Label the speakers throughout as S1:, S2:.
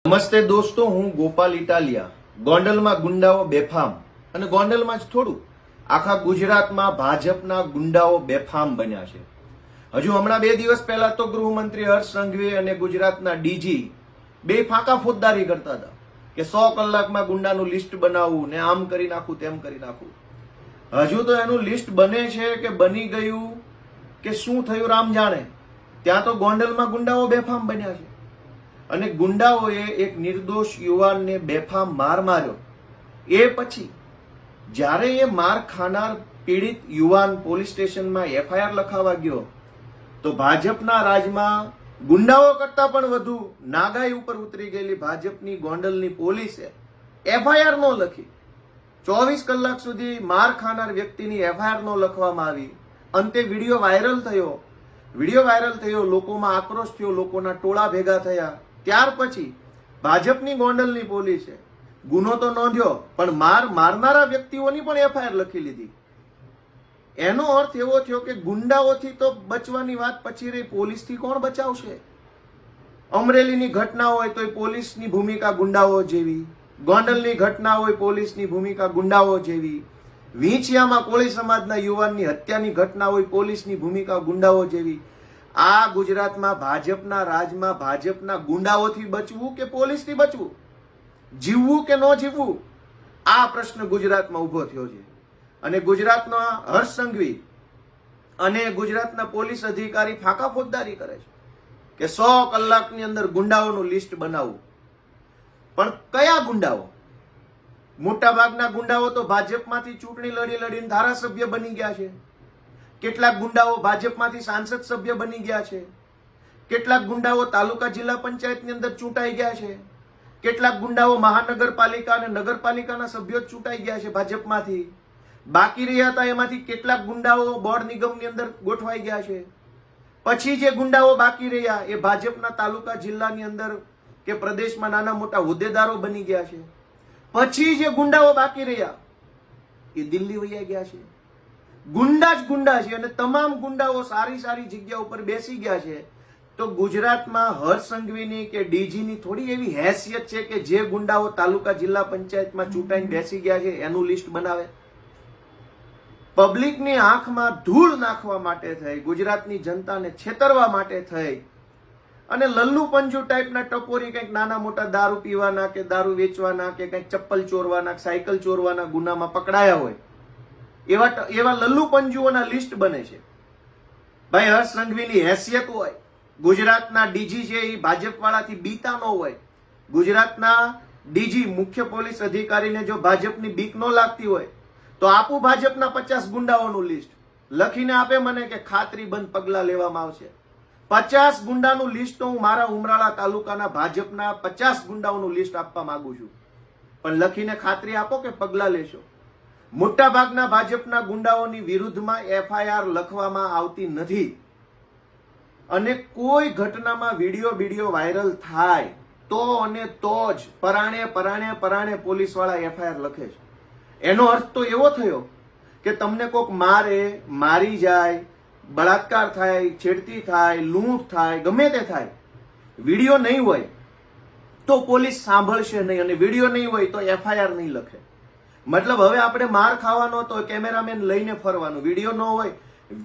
S1: નમસ્તે દોસ્તો, હું ગોપાલ ઇટાલિયા. ગોંડલમાં ગુંડાઓ બેફામ, અને ગોંડલમાં જ થોડું, આખા ગુજરાતમાં ભાજપના ગુંડાઓ બેફામ બન્યા છે. હજુ હમણાં 2 દિવસ પહેલા તો ગૃહમંત્રી હર્ષ સંઘવી અને ગુજરાતના ડીજી બે ફાંકા ફોજદારી કરતા હતા કે 100 કલાકમાં ગુંડાનું લિસ્ટ બનાવવું ને આમ કરી નાખું તેમ કરી નાખું. હજુ તો એનું લિસ્ટ બને છે કે બની ગયું કે શું થયું રામ જાણે. ત્યાં તો ગોંડલમાં ગુંડાઓ બેફામ બન્યા છે અને ગુંડાઓએ એક નિર્દોષ યુવાનને બેફામ માર માર્યો. એ પછી જ્યારે એ માર ખાનાર પીડિત યુવાન પોલીસ સ્ટેશનમાં એફઆઈઆર લખાવા ગયો તો ભાજપના રાજમાં ગુંડાઓ કરતા પણ વધુ નાગાઈ ઉપર ઉતરી ગયેલી ભાજપની ગોંડલની પોલીસે એફઆઈઆર નો લખી. 24 કલાક સુધી માર ખાનાર વ્યક્તિની એફઆઈઆર નો લખવામાં આવી. અંતે વિડીયો વાયરલ થયો, લોકોમાં આક્રોશ થયો, લોકોના ટોળા ભેગા થયા. ત્યાર પછી ભાજપની ગોંડલની પોલીસે ગુનો તો નોંધ્યો પણ મારનારા વ્યક્તિઓની પણ એફઆઈઆર લખી લીધી. એનો અર્થ એવો થયો કે ગુંડાઓથી તો બચવાની વાત પછી રહી, પોલીસથી કોણ બચાવશે? અમરેલીની ઘટના હોય તો પોલીસની ભૂમિકા ગુંડાઓ જેવી, ગોંડલની ઘટના હોય પોલીસની ભૂમિકા ગુંડાઓ જેવી, વીંછિયામાં કોળી સમાજના યુવાનની હત્યાની ઘટના હોય પોલીસની ભૂમિકા ગુંડાઓ જેવી. આ ગુજરાતમાં ભાજપના રાજમાં ભાજપના ગુંડાઓથી બચવું કે પોલીસથી બચવું, જીવવું કે ન જીવવું, આ પ્રશ્ન ગુજરાતમાં ઉભો થયો છે. અને ગુજરાતના હર્ષ સંઘવી અને ગુજરાતના પોલીસ અધિકારી ફાંકા ફોજદારી કરે છે કે 100 કલાકની અંદર ગુંડાઓનું લિસ્ટ બનાવવું. પણ કયા ગુંડાઓ? મોટા ભાગના ગુંડાઓ તો ભાજપમાંથી ચૂંટણી લડીને ધારાસભ્ય બની ગયા છે. કેટલાક ગુંડાઓ ભાજપમાંથી સાંસદ સભ્ય બની ગયા છે. કેટલાક ગુંડાઓ તાલુકા જિલ્લા પંચાયતની અંદર ચૂંટાઈ ગયા છે. કેટલાક ગુંડાઓ મહાનગરપાલિકા અને નગરપાલિકાના સભ્યો ચૂંટાઈ ગયા છે ભાજપમાંથી. બાકી રહ્યા હતા એમાંથી કેટલાક ગુંડાઓ બોર્ડ નિગમની અંદર ગોઠવાઈ ગયા છે. પછી જે ગુંડાઓ બાકી રહ્યા એ ભાજપના તાલુકા જિલ્લાની અંદર કે પ્રદેશમાં નાના મોટા હોદ્દેદારો બની ગયા છે. પછી જે ગુંડાઓ બાકી રહ્યા એ દિલ્હી વયા ગયા છે. ગુંડા જ ગુંડા છે અને તમામ ગુંડાઓ સારી જગ્યા ઉપર બેસી ગયા છે. તો ગુજરાતમાં હર્ષ સંઘવીની કે ડીજીની થોડી એવી હેસિયત છે કે જે ગુંડાઓ તાલુકા જિલ્લા પંચાયતમાં ચૂંટાઈને બેસી ગયા છે એનું લિસ્ટ બનાવે? પબ્લિકની આંખમાં ધૂળ નાખવા માટે થઈ, ગુજરાતની જનતાને છેતરવા માટે થઈ અને લલ્લુ પંજુ ટાઈપના ટપોરી કંઈક નાના મોટા દારૂ પીવાના કે દારૂ વેચવાના કે કંઈક ચપ્પલ ચોરવાના, સાયકલ ચોરવાના ગુનામાં પકડાયા હોય એવા લલ્લુ પંજુઓના લિસ્ટ બને છે. ભાઈ હર્ષ સંઘવીની હેસિયત હોય, ગુજરાતના ડીજી છે એ ભાજપ વાળાથી બીતા ન હોય, ગુજરાતના ડીજી મુખ્ય પોલીસ અધિકારીને જો ભાજપની બીક ન લાગતી હોય તો આપું ભાજપના 50 ગુંડાઓનું લિસ્ટ લખીને આપે મને કે ખાતરીબંધ પગલા લેવામાં આવશે. 50 ગુંડાનું લિસ્ટ તો હું મારા ઉમરાળા તાલુકાના ભાજપના 50 ગુંડાઓનું લિસ્ટ આપવા માંગુ છું, પણ લખીને ખાતરી આપો કે પગલા લેશો. મોટા ભાગના ભાજપના ગુંડાઓની વિરુદ્ધમાં એફઆઈઆર લખવામાં આવતી નથી અને કોઈ ઘટનામાં વિડીયો વાયરલ થાય તો અને તો જ પરાણે પોલીસ વાળા એફઆઈઆર લખે છે. એનો અર્થ તો એવો થયો કે તમને કોક મારે, મારી જાય, બળાત્કાર થાય, છેડતી થાય, લૂંટ થાય, ગમે તે થાય, વિડીયો નહીં હોય તો પોલીસ સાંભળશે નહીં અને વિડીયો નહીં હોય તો એફઆઈઆર નહીં લખે. મતલબ હવે આપણે માર ખાવાનો તો કેમેરામેન લઈને ફરવાનું, વિડીયો ન હોય.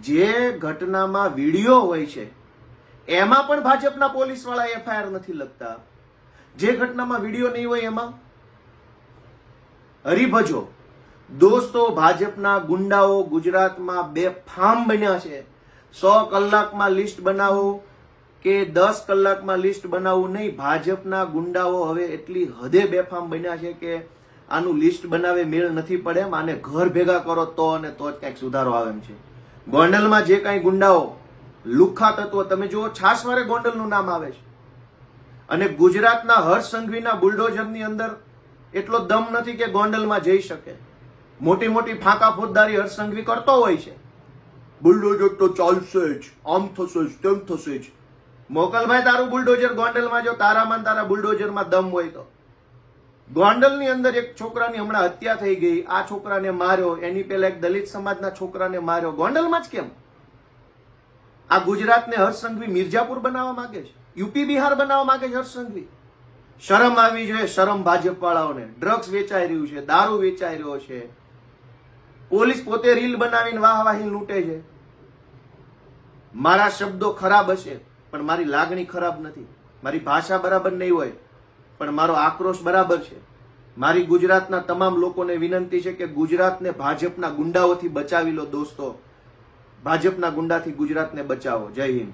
S1: જે ઘટનામાં વિડીયો હોય છે એમાં પણ ભાજપના પોલીસ વાળા એફઆઈઆર નથી લખતા. જે ઘટનામાં વિડીયો નહીં હોય એમાં હરિભજો. દોસ્તો, ભાજપના ગુંડાઓ ગુજરાતમાં બેફામ બન્યા છે. 100 કલાકમાં લિસ્ટ બનાવો કે 10 કલાકમાં લિસ્ટ બનાવવું નહીં, ભાજપના ગુંડાઓ હવે એટલી હદે બેફામ બન્યા છે કે આનું લિસ્ટ બનાવે મેળ નથી પડે એમ. આને ઘર ભેગા કરો તો અને તો જ કંઈક સુધારો આવે એમ છે. ગોંડલમાં જે કાંઈ ગુંડાઓ લુખ્ખા તત્વો, તમે જુઓ છાસવારે ગોંડલનું નામ આવે છે અને ગુજરાતના હર્ષ સંઘવીના બુલડોઝરની અંદર એટલો દમ નથી કે ગોંડલમાં જઈ શકે. મોટી ફાંકા ફોજદારી હર્ષ સંઘવી કરતો હોય છે. બુલડોઝર તો ચાલશે જ, આમ થશે જ, તેમ થશે જ. મોકલભાઈ તારું બુલડોઝર ગોંડલમાં, જો તારામાં તારા બુલડોઝરમાં દમ હોય તો. ગોંડલની અંદર એક છોકરાની હમણાં હત્યા થઈ ગઈ, આ છોકરાને માર્યો, એની પહેલા એક દલિત સમાજના છોકરાને માર્યો. ગોંડલમાં જ કેમ? આ ગુજરાતને હર્ષ સંઘવી મિર્જાપુર બનાવવા માંગે છે, યુપી બિહાર બનાવવા માંગે છે હર્ષ સંઘવી. શરમ આવી જોઈએ, શરમ ભાજપ વાળાઓને. ડ્રગ્સ વેચાઈ રહ્યું છે, દારૂ વેચાઈ રહ્યો છે, પોલીસ પોતે રીલ બનાવીને વાહવાહી લૂંટે છે. મારા શબ્દો ખરાબ હશે પણ મારી લાગણી ખરાબ નથી. મારી ભાષા બરાબર નહીં હોય પણ મારો આક્રોશ બરાબર છે. મારી ગુજરાતના તમામ લોકોને વિનંતી છે કે ગુજરાતને ભાજપના ગુંડાઓથી બચાવી લો દોસ્તો. ભાજપના ગુંડાથી ગુજરાતને બચાવો. જય હિન્દ.